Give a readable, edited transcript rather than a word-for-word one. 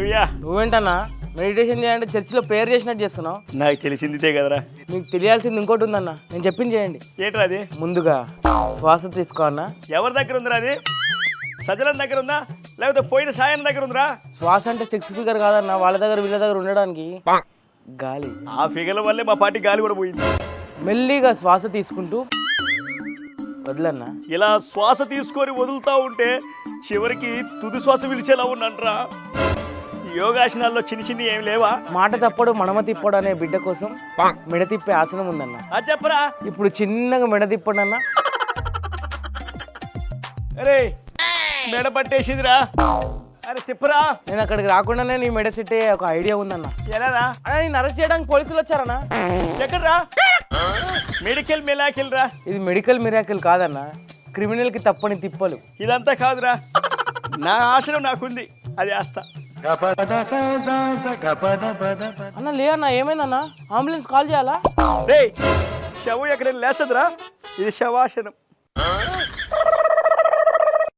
హల్లెలూయా. నువ్వేంటన్నా meditation చేయండి చర్చిలో prayer చేసినట్టు చేస్తున్నావు. నాకు తెలిసిందితే కదరా. మీకు తెలియాల్సింది ఇంకోటి ఉందన్న, నేను చెప్పింది చేయండి. ఏంట్రా అది? ముందుగా శ్వాస తీసుకో అన్న. ఎవరి దగ్గర ఉందిరా అది? సజలం దగ్గర ఉందా లేకపోతే పోయిన సాయం దగ్గర ఉందిరా? శ్వాస అంటే సిక్స్ ఫిగర్ కాదన్న, వాళ్ళ దగ్గర వీళ్ళ దగ్గర ఉండడానికి గాలి. ఆ ఫిగర్ల వల్లే మా పార్టీ గాలి కూడా పోయింది. మెల్లిగా శ్వాస తీసుకుంటూ వదలన్నా. ఇలా శ్వాస తీసుకొని వదులుతా ఉంటే చివరికి తుది శ్వాస పిలిచేలా ఉన్నాంట్రా. యోగాసనాల్లో చిన్న చిన్న ఏం లేవా? మాట తప్పడు మడమ తిప్పడు అనే బిడ్డ కోసం మెడ తిప్పే ఆసనం ఉందన్న. అది చెప్పరా. ఇప్పుడు చిన్నగా మెడ తిప్పండి అన్న. అరే మెడ పట్టేసిందిరా. అరే తిప్పరా. నేను అక్కడికి రాకుండానే నీ మెడ సెట్ అయ్యే ఒక ఐడియా ఉందన్న. ఎలారా? నేను అరెస్ట్ చేయడానికి పోలీసులు వచ్చారన్నా. ఎక్కడ్రా? మెడికల్ మిలాకిల్ రా. ఇది మెడికల్ మిరాకిల్ కాదన్న, క్రిమినల్ కి తప్పని తిప్పలు. ఇదంతా కాదురా, నా ఆశనం నాకుంది, అది వేస్తా. అన్న లే అన్న, ఏమైందన్నా? అంబులెన్స్ కాల్ చేయాలా? రే శవం ఎక్కడైనా లేచదురా, ఇది శవాసనం.